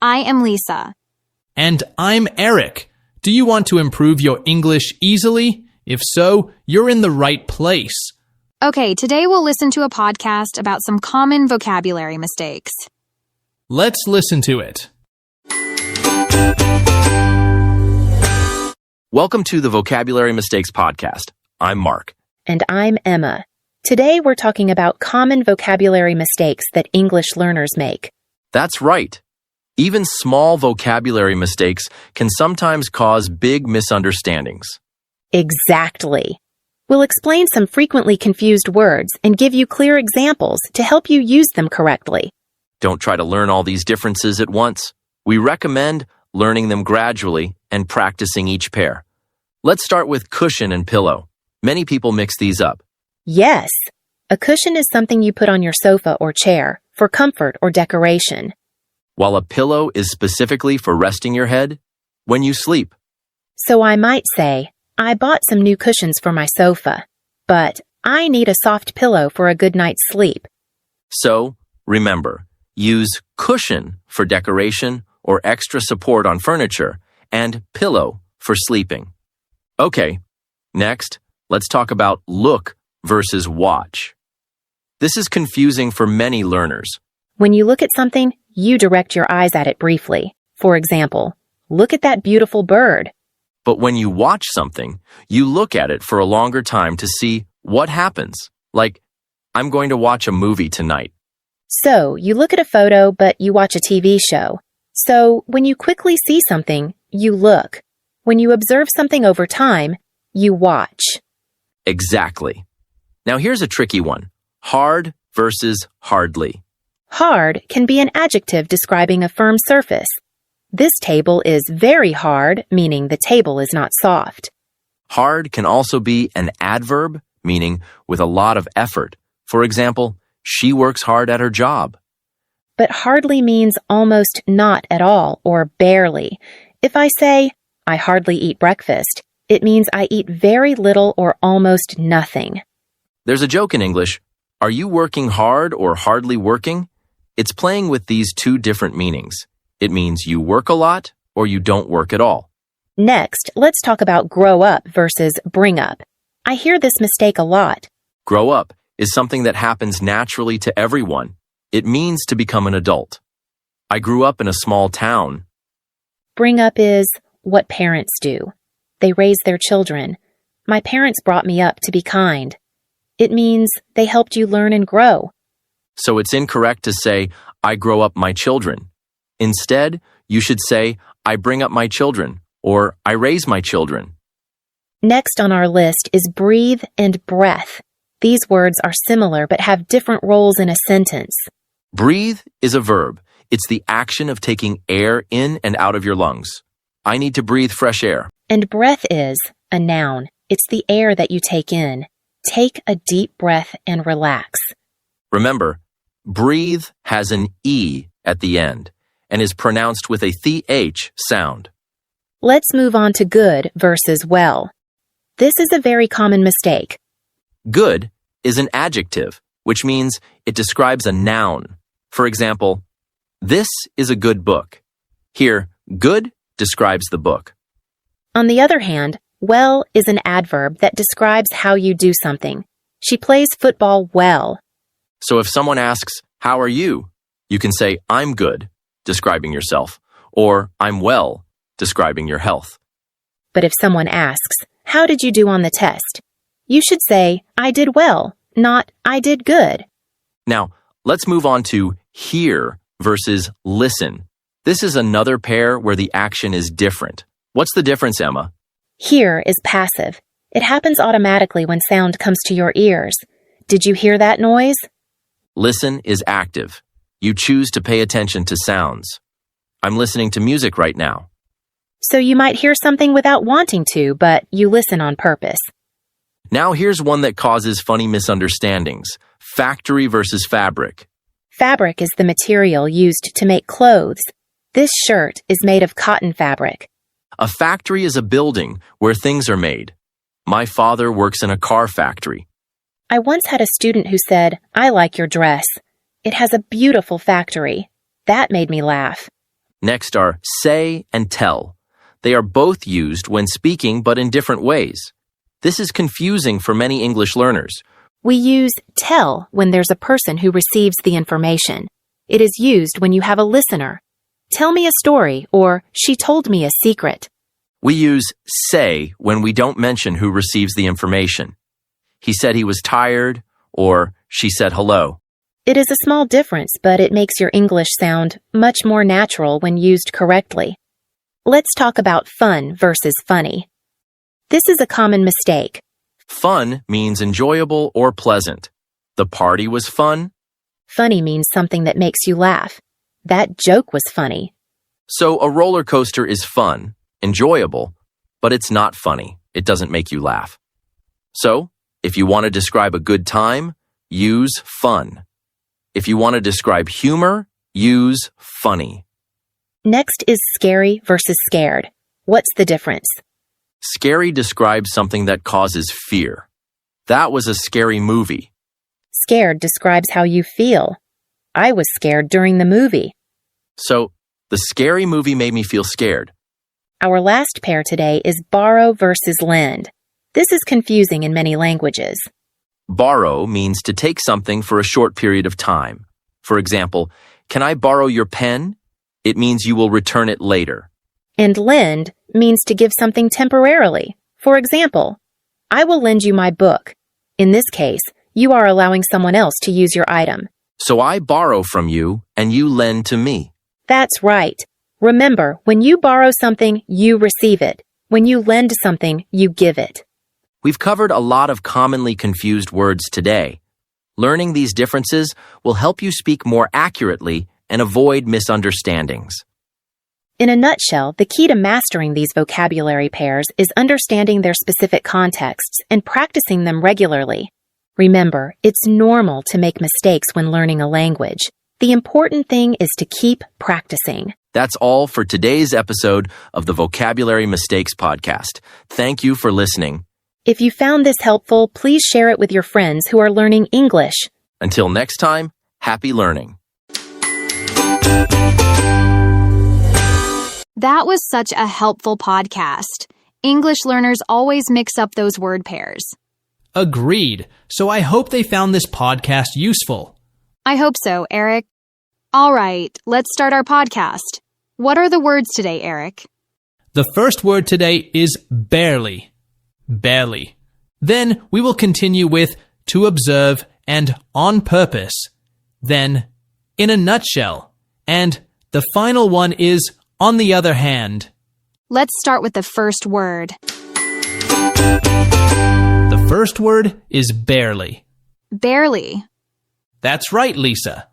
I am Lisa. And I'm Eric. Do you want to improve your English easily? If so, you're in the right place. Okay, today we'll listen to a podcast about some common vocabulary mistakes. Let's listen to it. Welcome to the Vocabulary Mistakes Podcast. I'm Mark. And I'm Emma. Today we're talking about common vocabulary mistakes that English learners make. That's right. Even small vocabulary mistakes can sometimes cause big misunderstandings. Exactly. We'll explain some frequently confused words and give you clear examples to help you use them correctly. Don't try to learn all these differences at once. We recommend learning them gradually and practicing each pair. Let's start with cushion and pillow. Many people mix these up. Yes, a cushion is something you put on your sofa or chair for comfort or decoration. While a pillow is specifically for resting your head when you sleep. So I might say, I bought some new cushions for my sofa, but I need a soft pillow for a good night's sleep. So, remember, use cushion for decoration or extra support on furniture and pillow for sleeping. Okay, next, let's talk about look versus watch. This is confusing for many learners. When you look at something, you direct your eyes at it briefly. For example, look at that beautiful bird. But when you watch something, you look at it for a longer time to see what happens. Like, I'm going to watch a movie tonight. So, you look at a photo, but you watch a TV show. So, when you quickly see something, you look. When you observe something over time, you watch. Exactly. Now here's a tricky one. Hard versus hardly. Hard can be an adjective describing a firm surface. This table is very hard, meaning the table is not soft. Hard can also be an adverb, meaning with a lot of effort. For example, she works hard at her job. But hardly means almost not at all or barely. If I say, I hardly eat breakfast, it means I eat very little or almost nothing. There's a joke in English. Are you working hard or hardly working? It's playing with these two different meanings. It means you work a lot or you don't work at all. Next, let's talk about grow up versus bring up. I hear this mistake a lot. Grow up is something that happens naturally to everyone. It means to become an adult. I grew up in a small town. Bring up is what parents do. They raise their children. My parents brought me up to be kind. It means they helped you learn and grow. So it's incorrect to say, I grow up my children. Instead, you should say, I bring up my children, or I raise my children. Next on our list is breathe and breath. These words are similar but have different roles in a sentence. Breathe is a verb. It's the action of taking air in and out of your lungs. I need to breathe fresh air. And breath is a noun. It's the air that you take in. Take a deep breath and relax. Remember, breathe has an E at the end and is pronounced with a th sound. Let's move on to good versus well. This is a very common mistake. Good is an adjective, which means it describes a noun. For example, this is a good book. Here, good describes the book. On the other hand, well is an adverb that describes how you do something. She plays football well. So if someone asks, how are you? You can say, I'm good, describing yourself, or I'm well, describing your health. But if someone asks, how did you do on the test? You should say, I did well, not I did good. Now, let's move on to hear versus listen. This is another pair where the action is different. What's the difference, Emma? Hear is passive. It happens automatically when sound comes to your ears. Did you hear that noise? Listen is active. You choose to pay attention to sounds. I'm listening to music right now. So you might hear something without wanting to, but you listen on purpose. Now here's one that causes funny misunderstandings. Factory versus fabric. Fabric is the material used to make clothes. This shirt is made of cotton fabric. A factory is a building where things are made. My father works in a car factory. I once had a student who said, I like your dress. It has a beautiful factory. That made me laugh. Next are say and tell. They are both used when speaking but in different ways. This is confusing for many English learners. We use tell when there's a person who receives the information. It is used when you have a listener. Tell me a story, or she told me a secret. We use say when we don't mention who receives the information. He said he was tired, or she said hello. It is a small difference, but it makes your English sound much more natural when used correctly. Let's talk about fun versus funny. This is a common mistake. Fun means enjoyable or pleasant. The party was fun. Funny means something that makes you laugh. That joke was funny. So a roller coaster is fun, enjoyable, but it's not funny. It doesn't make you laugh. So, if you want to describe a good time, use fun. If you want to describe humor, use funny. Next is scary versus scared. What's the difference? Scary describes something that causes fear. That was a scary movie. Scared describes how you feel. I was scared during the movie. So, the scary movie made me feel scared. Our last pair today is borrow versus lend. This is confusing in many languages. Borrow means to take something for a short period of time. For example, can I borrow your pen? It means you will return it later. And lend means to give something temporarily. For example, I will lend you my book. In this case, you are allowing someone else to use your item. So I borrow from you and you lend to me. That's right. Remember, when you borrow something, you receive it. When you lend something, you give it. We've covered a lot of commonly confused words today. Learning these differences will help you speak more accurately and avoid misunderstandings. In a nutshell, the key to mastering these vocabulary pairs is understanding their specific contexts and practicing them regularly. Remember, it's normal to make mistakes when learning a language. The important thing is to keep practicing. That's all for today's episode of the Vocabulary Mistakes Podcast. Thank you for listening. If you found this helpful, please share it with your friends who are learning English. Until next time, happy learning. That was such a helpful podcast. English learners always mix up those word pairs. Agreed. So I hope they found this podcast useful. I hope so, Eric. All right, let's start our podcast. What are the words today, Eric? The first word today is barely. Barely. Then we will continue with to observe and on purpose. Then in a nutshell. And the final one is on the other hand. Let's start with the first word. The first word is barely. Barely. That's right, Lisa.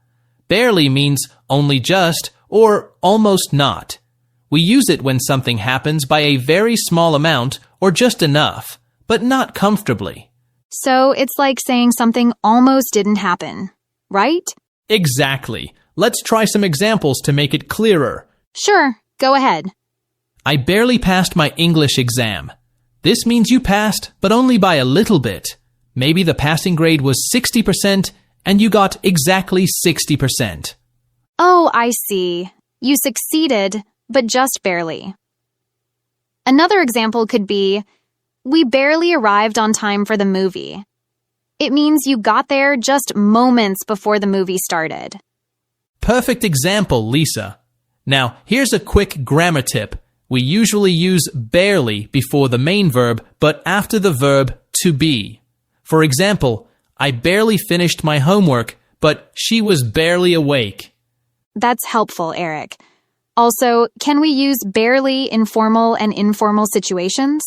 Barely means only just or almost not. We use it when something happens by a very small amount or just enough, but not comfortably. So it's like saying something almost didn't happen, right? Exactly. Let's try some examples to make it clearer. Sure, go ahead. I barely passed my English exam. This means you passed, but only by a little bit. Maybe the passing grade was 60% and you got exactly 60%. Oh, I see. You succeeded, but just barely. Another example could be, we barely arrived on time for the movie. It means you got there just moments before the movie started. Perfect example, Lisa. Now, here's a quick grammar tip. We usually use barely before the main verb, but after the verb to be. For example, I barely finished my homework, but she was barely awake. That's helpful, Eric. Also, can we use barely in formal and informal situations?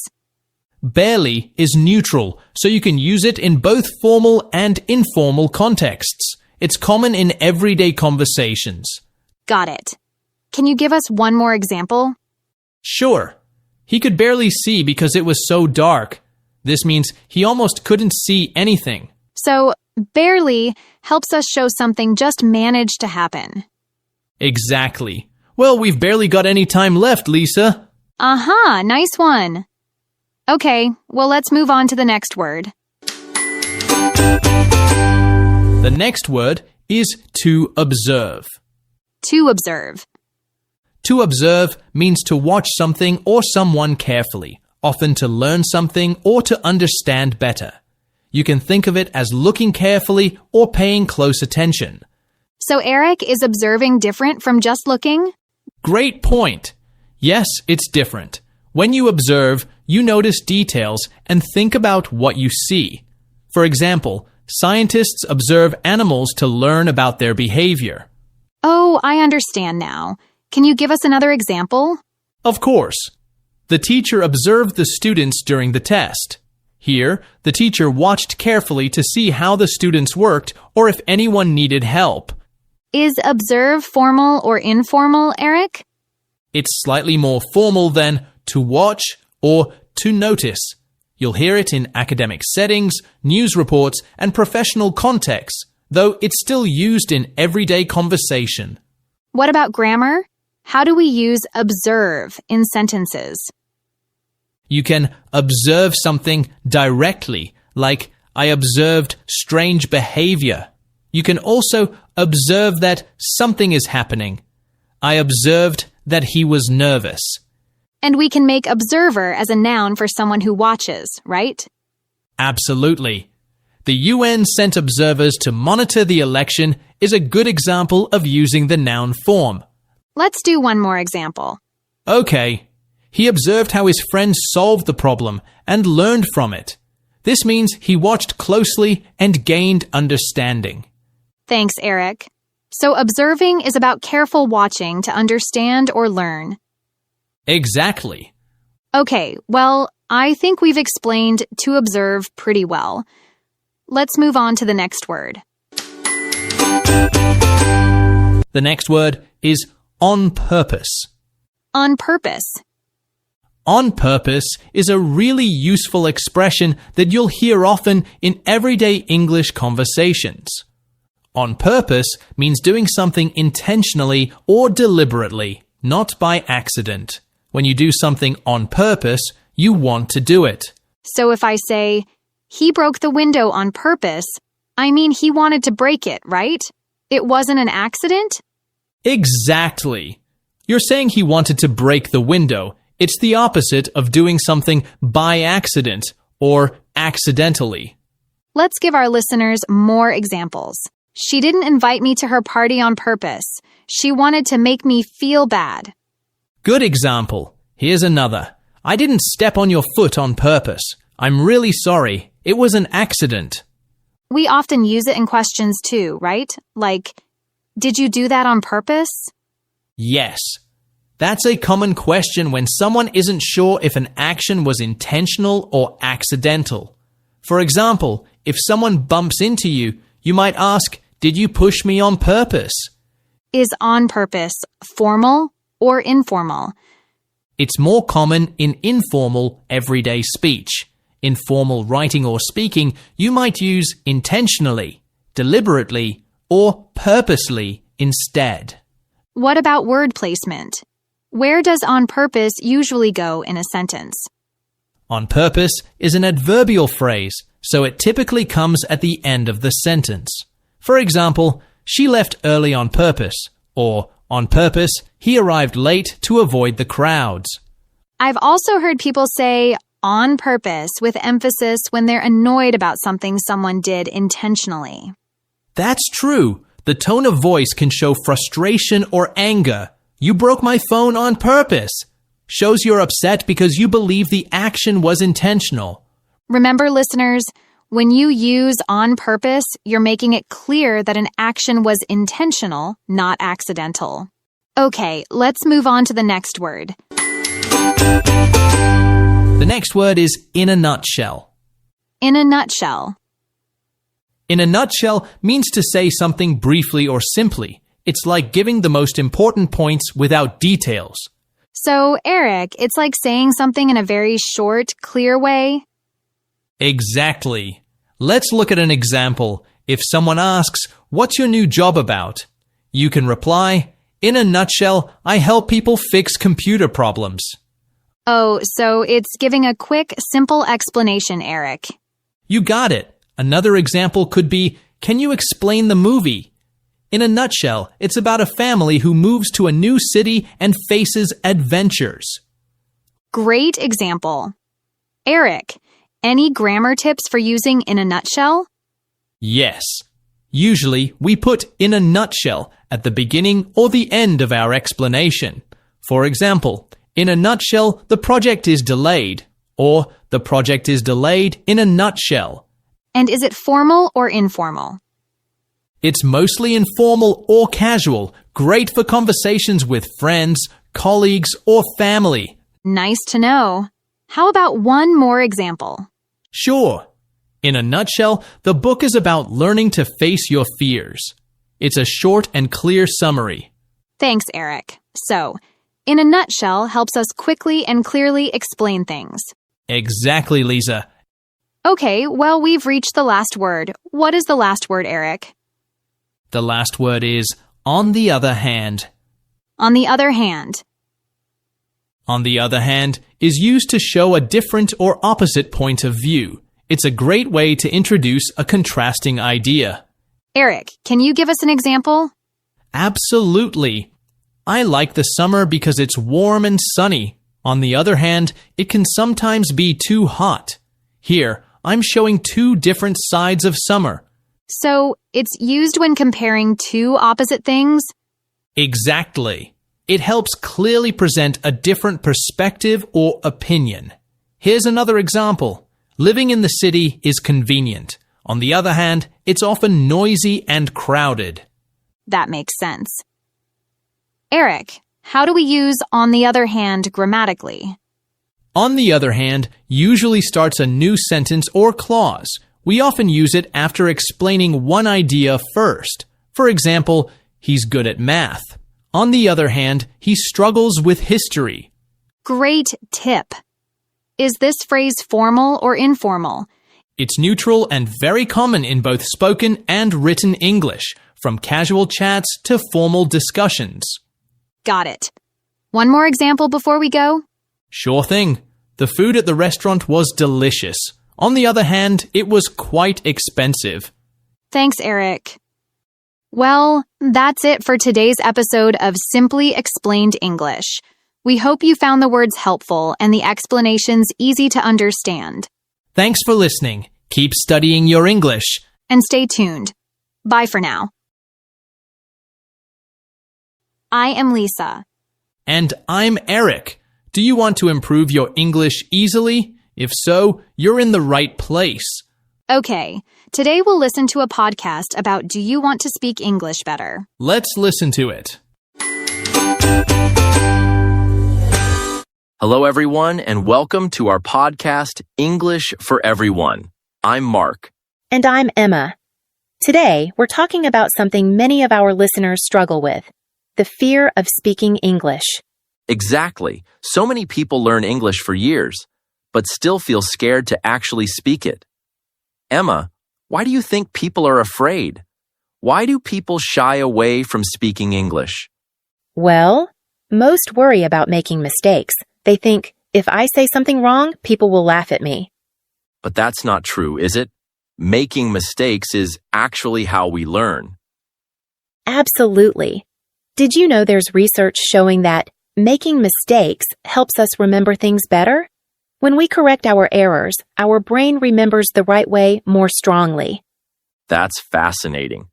Barely is neutral, so you can use it in both formal and informal contexts. It's common in everyday conversations. Got it. Can you give us one more example? Sure. He could barely see because it was so dark. This means he almost couldn't see anything. So, barely helps us show something just managed to happen. Exactly. Well, we've barely got any time left, Lisa. Aha, nice one. Okay, well, let's move on to the next word. The next word is to observe. To observe. To observe means to watch something or someone carefully, often to learn something or to understand better. You can think of it as looking carefully or paying close attention. So Eric, is observing different from just looking? Great point. Yes, it's different. When you observe, you notice details and think about what you see. For example, scientists observe animals to learn about their behavior. Oh, I understand now. Can you give us another example? Of course. The teacher observed the students during the test. Here, the teacher watched carefully to see how the students worked or if anyone needed help. Is observe formal or informal, Eric? It's slightly more formal than to watch or to notice. You'll hear it in academic settings, news reports, and professional contexts, though it's still used in everyday conversation. What about grammar? How do we use observe in sentences? You can observe something directly, like I observed strange behavior. You can also observe that something is happening. I observed that he was nervous. And we can make observer as a noun for someone who watches, right? Absolutely. The UN sent observers to monitor the election is a good example of using the noun form. Let's do one more example. Okay. He observed how his friends solved the problem and learned from it. This means he watched closely and gained understanding. Thanks, Eric. So observing is about careful watching to understand or learn. Exactly. Okay, well, I think we've explained to observe pretty well. Let's move on to the next word. The next word is on purpose. On purpose. On purpose is a really useful expression that you'll hear often in everyday English conversations. On purpose means doing something intentionally or deliberately, not by accident. When you do something on purpose, you want to do it. So if I say, he broke the window on purpose, I mean he wanted to break it, right? It wasn't an accident? Exactly. You're saying he wanted to break the window. It's the opposite of doing something by accident or accidentally. Let's give our listeners more examples. She didn't invite me to her party on purpose. She wanted to make me feel bad. Good example. Here's another. I didn't step on your foot on purpose. I'm really sorry. It was an accident. We often use it in questions too, right? Like, did you do that on purpose? Yes. That's a common question when someone isn't sure if an action was intentional or accidental. For example, if someone bumps into you, you might ask, did you push me on purpose? Is on purpose formal or informal? It's more common in informal, everyday speech. In formal writing or speaking, you might use intentionally, deliberately, or purposely instead. What about word placement? Where does on purpose usually go in a sentence? On purpose is an adverbial phrase, so it typically comes at the end of the sentence. For example, she left early on purpose, or on purpose, he arrived late to avoid the crowds. I've also heard people say on purpose with emphasis when they're annoyed about something someone did intentionally. That's true. The tone of voice can show frustration or anger. You broke my phone on purpose. Shows you're upset because you believe the action was intentional. Remember, listeners, when you use on purpose, you're making it clear that an action was intentional, not accidental. Okay, let's move on to the next word. The next word is in a nutshell. In a nutshell. In a nutshell means to say something briefly or simply. It's like giving the most important points without details. So, Eric, it's like saying something in a very short, clear way? Exactly. Let's look at an example. If someone asks, what's your new job about? You can reply, in a nutshell, I help people fix computer problems. Oh, so it's giving a quick, simple explanation, Eric. You got it. Another example could be, can you explain the movie? In a nutshell, it's about a family who moves to a new city and faces adventures. Great example. Eric, any grammar tips for using in a nutshell? Yes. Usually, we put in a nutshell at the beginning or the end of our explanation. For example, in a nutshell, the project is delayed, or the project is delayed in a nutshell. And is it formal or informal? It's mostly informal or casual, great for conversations with friends, colleagues, or family. Nice to know. How about one more example? Sure. In a nutshell, the book is about learning to face your fears. It's a short and clear summary. Thanks, Eric. So, in a nutshell helps us quickly and clearly explain things. Exactly, Lisa. Okay, well, we've reached the last word. What is the last word, Eric? The last word is on the other hand. On the other hand. On the other hand is used to show a different or opposite point of view. It's a great way to introduce a contrasting idea. Eric, can you give us an example? Absolutely. I like the summer because it's warm and sunny. On the other hand, it can sometimes be too hot. Here, I'm showing two different sides of summer. So, it's used when comparing two opposite things? Exactly. It helps clearly present a different perspective or opinion. Here's another example. Living in the city is convenient. On the other hand, it's often noisy and crowded. That makes sense. Eric, how do we use on the other hand grammatically? On the other hand usually starts a new sentence or clause. We often use it after explaining one idea first. For example, he's good at math. On the other hand, he struggles with history. Great tip. Is this phrase formal or informal? It's neutral and very common in both spoken and written English, from casual chats to formal discussions. Got it. One more example before we go? Sure thing. The food at the restaurant was delicious. On the other hand, it was quite expensive. Thanks, Eric. Well, that's it for today's episode of Simply Explained English. We hope you found the words helpful and the explanations easy to understand. Thanks for listening. Keep studying your English. And stay tuned. Bye for now. I am Lisa. And I'm Eric. Do you want to improve your English easily? If so, you're in the right place. Okay, today we'll listen to a podcast about Do You Want to Speak English Better? Let's listen to it. Hello, everyone, and welcome to our podcast, English for Everyone. I'm Mark. And I'm Emma. Today, we're talking about something many of our listeners struggle with, the fear of speaking English. Exactly. So many people learn English for years, but still feel scared to actually speak it. Emma, why do you think people are afraid? Why do people shy away from speaking English? Well, most worry about making mistakes. They think, if I say something wrong, people will laugh at me. But that's not true, is it? Making mistakes is actually how we learn. Absolutely. Did you know there's research showing that making mistakes helps us remember things better? When we correct our errors, our brain remembers the right way more strongly. That's fascinating.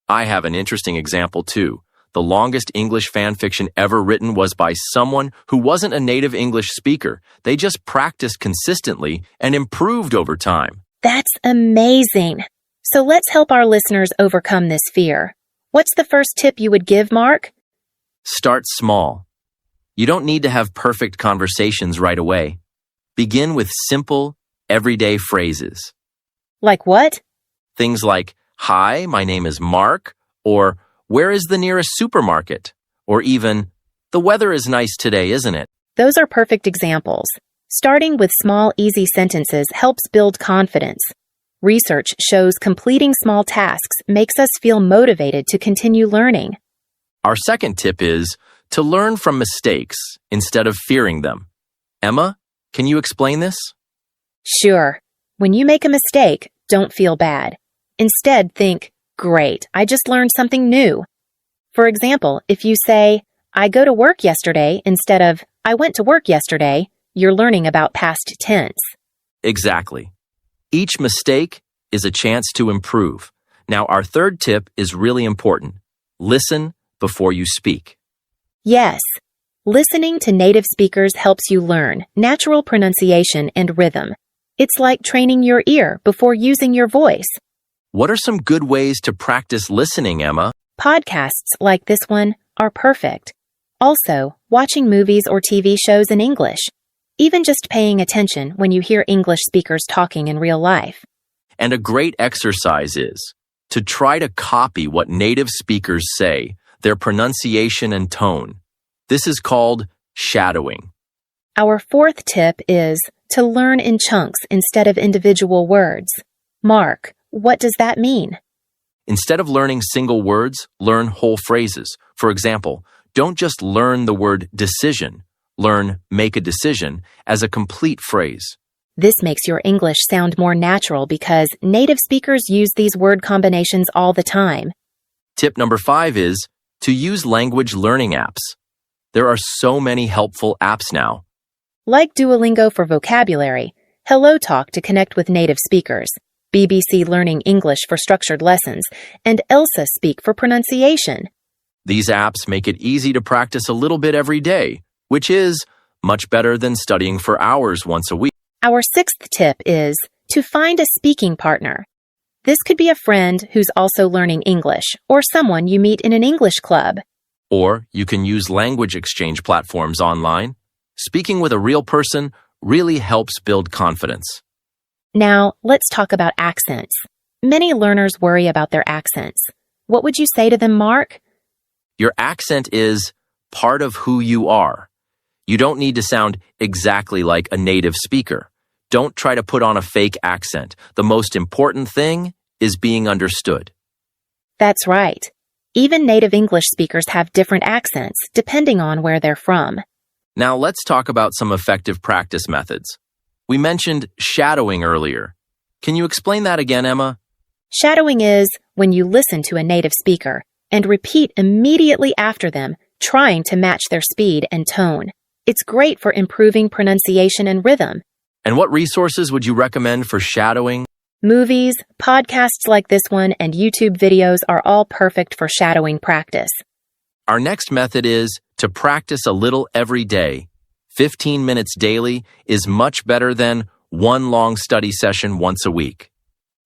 I have an interesting example too. The longest English fan fiction ever written was by someone who wasn't a native English speaker. They just practiced consistently and improved over time. That's amazing. So let's help our listeners overcome this fear. What's the first tip you would give, Mark? Start small. You don't need to have perfect conversations right away. Begin with simple, everyday phrases. Like what? Things like, "Hi, my name is Mark," or "Where is the nearest supermarket?" Or even, "The weather is nice today, isn't it?" Those are perfect examples. Starting with small, easy sentences helps build confidence. Research shows completing small tasks makes us feel motivated to continue learning. Our second tip is to learn from mistakes instead of fearing them. Emma, can you explain this? Sure. When you make a mistake, don't feel bad. Instead, think, great, I just learned something new. For example, if you say, I go to work yesterday instead of, I went to work yesterday, you're learning about past tense. Exactly. Each mistake is a chance to improve. Now, our third tip is really important. Listen before you speak. Yes, listening to native speakers helps you learn natural pronunciation and rhythm. It's like training your ear before using your voice. What are some good ways to practice listening, Emma? Podcasts like this one are perfect. Also, watching movies or TV shows in English. Even just paying attention when you hear English speakers talking in real life. And a great exercise is to try to copy what native speakers say, their pronunciation and tone. This is called shadowing. Our fourth tip is to learn in chunks instead of individual words. Mark, what does that mean? Instead of learning single words, learn whole phrases. For example, don't just learn the word decision. Learn make a decision as a complete phrase. This makes your English sound more natural because native speakers use these word combinations all the time. Tip number 5 is to use language learning apps. There are so many helpful apps now. Like Duolingo for vocabulary, HelloTalk to connect with native speakers, BBC Learning English for structured lessons, and Elsa Speak for pronunciation. These apps make it easy to practice a little bit every day, which is much better than studying for hours once a week. Our sixth tip is to find a speaking partner. This could be a friend who's also learning English or someone you meet in an English club. Or you can use language exchange platforms online. Speaking with a real person really helps build confidence. Now, let's talk about accents. Many learners worry about their accents. What would you say to them, Mark? Your accent is part of who you are. You don't need to sound exactly like a native speaker. Don't try to put on a fake accent. The most important thing is being understood. That's right. Even native English speakers have different accents depending on where they're from. Now let's talk about some effective practice methods. We mentioned shadowing earlier. Can you explain that again, Emma? Shadowing is when you listen to a native speaker and repeat immediately after them, trying to match their speed and tone. It's great for improving pronunciation and rhythm. And what resources would you recommend for shadowing? Movies, podcasts like this one, and YouTube videos are all perfect for shadowing practice. Our next method is to practice a little every day. 15 minutes daily is much better than one long study session once a week.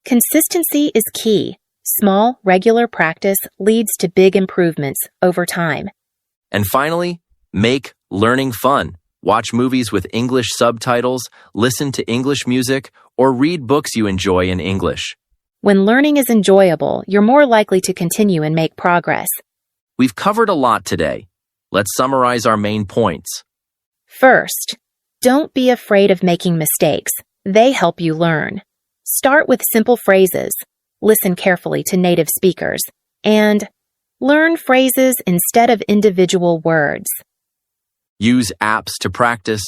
Consistency is key. Small, regular practice leads to big improvements over time. And finally, make learning fun. Watch movies with English subtitles, listen to English music, or read books you enjoy in English. When learning is enjoyable, you're more likely to continue and make progress. We've covered a lot today. Let's summarize our main points. First, don't be afraid of making mistakes. They help you learn. Start with simple phrases. Listen carefully to native speakers. And learn phrases instead of individual words. Use apps to practice,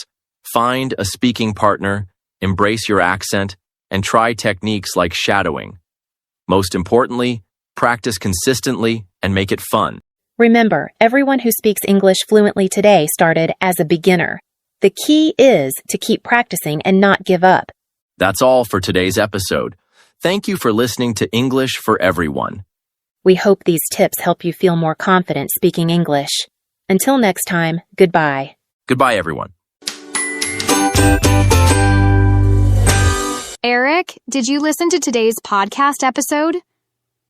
find a speaking partner, embrace your accent, and try techniques like shadowing. Most importantly, practice consistently and make it fun. Remember, everyone who speaks English fluently today started as a beginner. The key is to keep practicing and not give up. That's all for today's episode. Thank you for listening to English for Everyone. We hope these tips help you feel more confident speaking English. Until next time, goodbye. Goodbye, everyone. Eric, did you listen to today's podcast episode?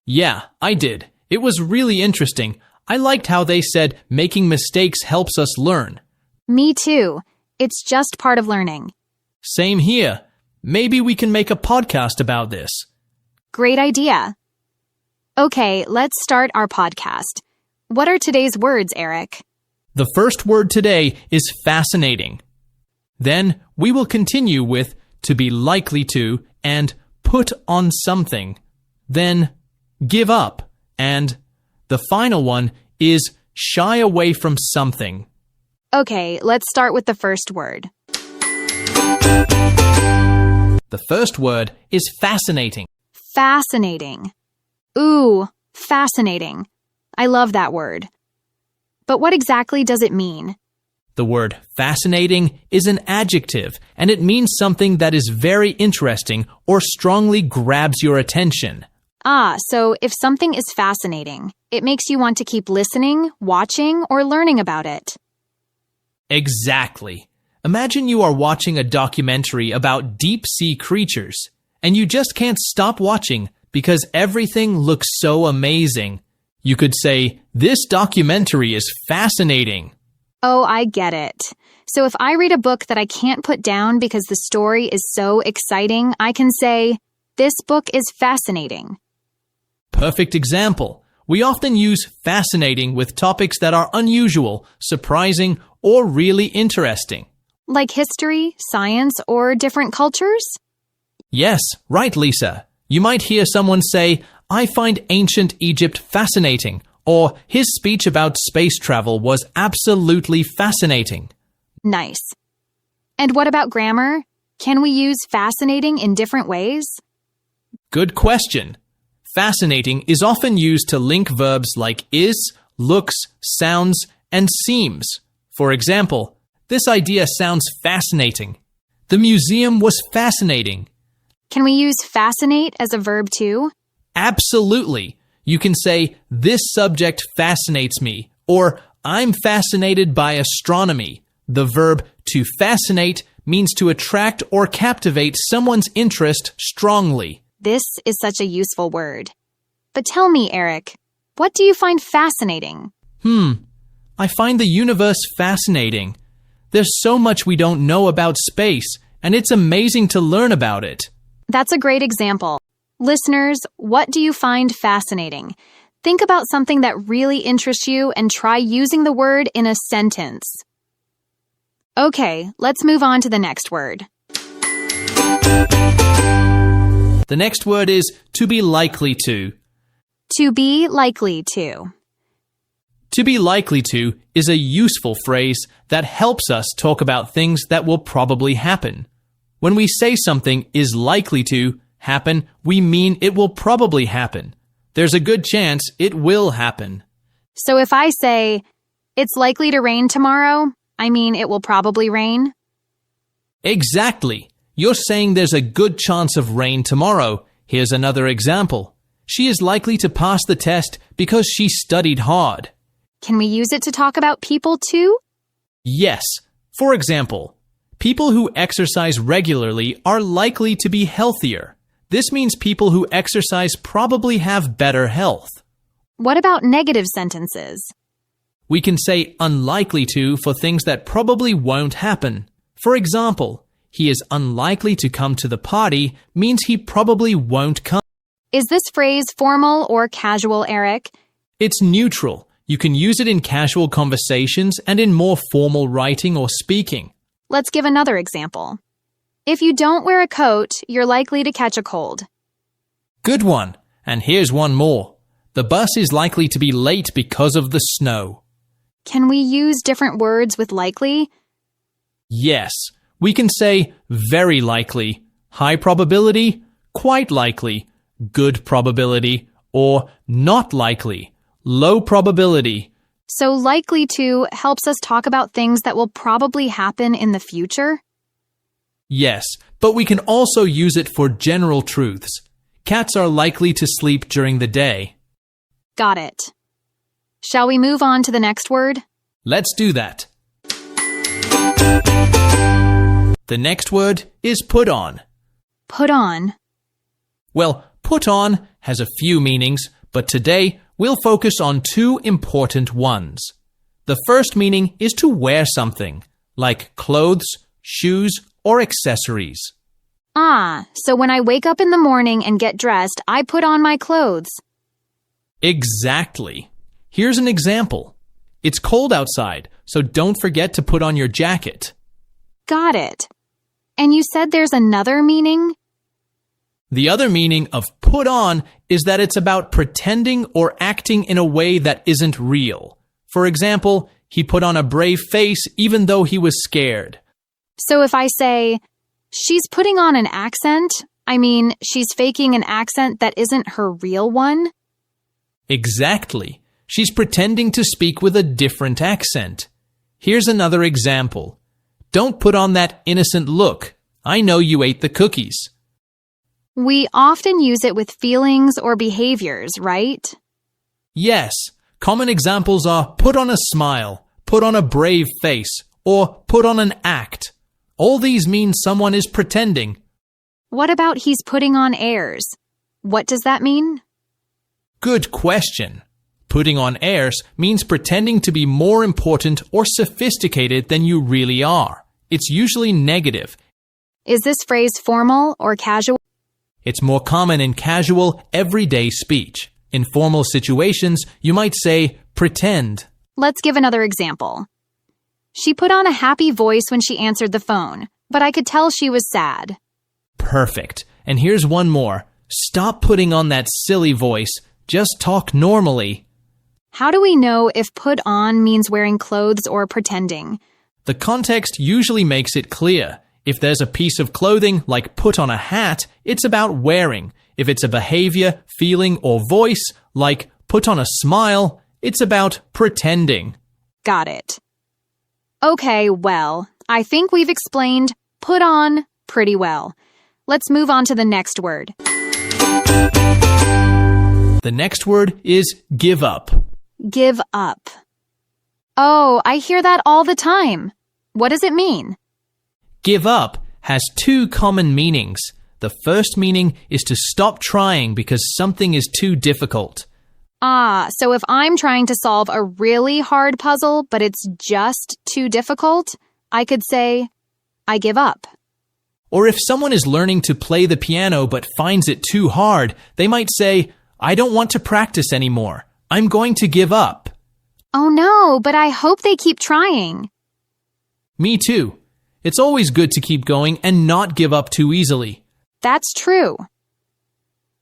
Yeah, I did. It was really interesting. I liked how they said making mistakes helps us learn. Me too. It's just part of learning. Same here. Maybe we can make a podcast about this. Great idea. Okay, let's start our podcast. What are today's words, Eric? The first word today is fascinating. Then we will continue with to be likely to and put on something. Then give up. And the final one is shy away from something. Okay, let's start with the first word. The first word is fascinating. Fascinating. Ooh, fascinating. I love that word. But what exactly does it mean? The word fascinating is an adjective, and it means something that is very interesting or strongly grabs your attention. So if something is fascinating, it makes you want to keep listening, watching, or learning about it. Exactly. Imagine you are watching a documentary about deep-sea creatures, and you just can't stop watching because everything looks so amazing. You could say, "This documentary is fascinating." Oh, I get it. So if I read a book that I can't put down because the story is so exciting, I can say, "This book is fascinating." Perfect example. We often use fascinating with topics that are unusual, surprising, or really interesting. Like history, science, or different cultures? Yes, right, Lisa. You might hear someone say, "I find ancient Egypt fascinating," or "His speech about space travel was absolutely fascinating." Nice. And what about grammar? Can we use fascinating in different ways? Good question. Fascinating is often used to link verbs like is, looks, sounds, and seems. For example, this idea sounds fascinating. The museum was fascinating. Can we use fascinate as a verb too? Absolutely. You can say, "This subject fascinates me," or "I'm fascinated by astronomy." The verb to fascinate means to attract or captivate someone's interest strongly. This is such a useful word. But tell me, Eric, what do you find fascinating? I find the universe fascinating. There's so much we don't know about space, and it's amazing to learn about it. That's a great example. Listeners, what do you find fascinating? Think about something that really interests you and try using the word in a sentence. Okay, let's move on to the next word. The next word is to be likely to. To be likely to. To be likely to is a useful phrase that helps us talk about things that will probably happen. When we say something is likely to happen, we mean it will probably happen. There's a good chance it will happen. So if I say, "It's likely to rain tomorrow," I mean it will probably rain? Exactly. You're saying there's a good chance of rain tomorrow. Here's another example. She is likely to pass the test because she studied hard. Can we use it to talk about people too? Yes. For example, people who exercise regularly are likely to be healthier. This means people who exercise probably have better health. What about negative sentences? We can say unlikely to for things that probably won't happen. For example, he is unlikely to come to the party means he probably won't come. Is this phrase formal or casual, Eric? It's neutral. You can use it in casual conversations and in more formal writing or speaking. Let's give another example. If you don't wear a coat, you're likely to catch a cold. Good one. And here's one more. The bus is likely to be late because of the snow. Can we use different words with likely? Yes. We can say very likely, high probability, quite likely, good probability, or not likely, low probability. So likely to helps us talk about things that will probably happen in the future? Yes, but we can also use it for general truths. Cats are likely to sleep during the day. Got it. Shall we move on to the next word? Let's do that. The next word is put on. Put on. Well, put on has a few meanings, but today we'll focus on two important ones. The first meaning is to wear something, like clothes, shoes, or accessories. So when I wake up in the morning and get dressed, I put on my clothes. Exactly. Here's an example. It's cold outside, so don't forget to put on your jacket. Got it. And you said there's another meaning? The other meaning of put on is that it's about pretending or acting in a way that isn't real. For example, he put on a brave face even though he was scared. So if I say, "She's putting on an accent," I mean she's faking an accent that isn't her real one? Exactly. She's pretending to speak with a different accent. Here's another example. Don't put on that innocent look. I know you ate the cookies. We often use it with feelings or behaviors, right? Yes, common examples are put on a smile, put on a brave face, or put on an act. All these mean someone is pretending. What about he's putting on airs? What does that mean? Good question. Putting on airs means pretending to be more important or sophisticated than you really are. It's usually negative. Is this phrase formal or casual? It's more common in casual, everyday speech. In formal situations, you might say, pretend. Let's give another example. She put on a happy voice when she answered the phone, but I could tell she was sad. Perfect. And here's one more. Stop putting on that silly voice. Just talk normally. How do we know if put on means wearing clothes or pretending? The context usually makes it clear. If there's a piece of clothing, like put on a hat, it's about wearing. If it's a behavior, feeling, or voice, like put on a smile, it's about pretending. Got it. Okay, well, I think we've explained put on pretty well. Let's move on to the next word. The next word is give up. Give up. Oh, I hear that all the time. What does it mean? Give up has two common meanings. The first meaning is to stop trying because something is too difficult. So if I'm trying to solve a really hard puzzle, but it's just too difficult, I could say, I give up. Or if someone is learning to play the piano but finds it too hard, they might say, I don't want to practice anymore. I'm going to give up. Oh no, but I hope they keep trying. Me too. It's always good to keep going and not give up too easily. That's true.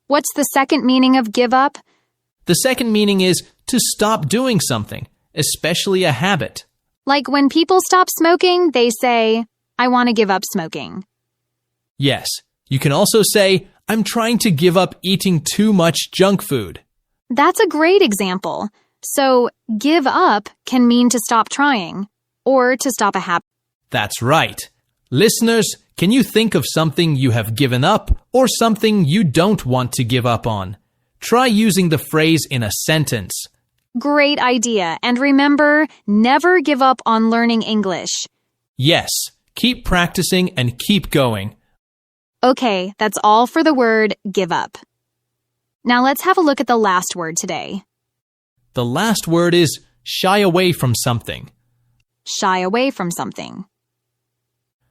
What's the second meaning of give up? The second meaning is to stop doing something, especially a habit. Like when people stop smoking, they say, I want to give up smoking. Yes, you can also say, I'm trying to give up eating too much junk food. That's a great example. So, give up can mean to stop trying or to stop a habit. That's right. Listeners, can you think of something you have given up or something you don't want to give up on? Try using the phrase in a sentence. Great idea. And remember, never give up on learning English. Yes, keep practicing and keep going. Okay, that's all for the word give up. Now let's have a look at the last word today. The last word is shy away from something. Shy away from something.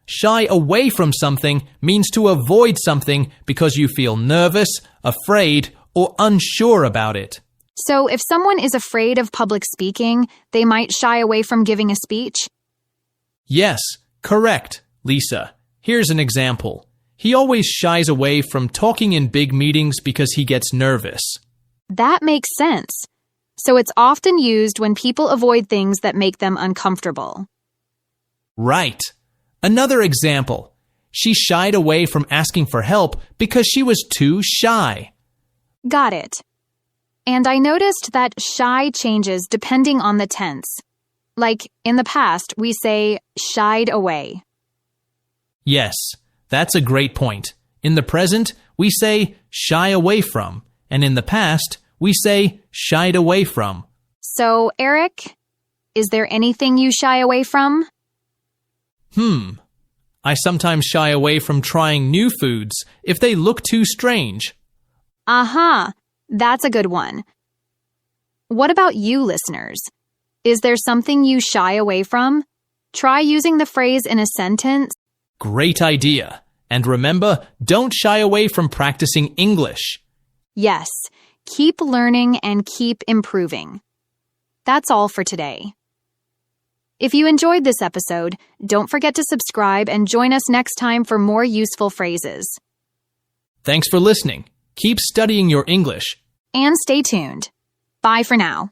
Shy away from something means to avoid something because you feel nervous, afraid, or unsure about it. So if someone is afraid of public speaking, they might shy away from giving a speech? Yes, correct, Lisa. Here's an example. He always shies away from talking in big meetings because he gets nervous. That makes sense. So it's often used when people avoid things that make them uncomfortable. Right. Another example. She shied away from asking for help because she was too shy. Got it. And I noticed that shy changes depending on the tense. Like, in the past, we say shied away. Yes, that's a great point. In the present, we say shy away from, and in the past, we say shied away from. So, Eric, is there anything you shy away from? I sometimes shy away from trying new foods if they look too strange. That's a good one. What about you, listeners? Is there something you shy away from? Try using the phrase in a sentence. Great idea. And remember, don't shy away from practicing English. Yes, keep learning and keep improving. That's all for today. If you enjoyed this episode, don't forget to subscribe and join us next time for more useful phrases. Thanks for listening. Keep studying your English. And stay tuned. Bye for now.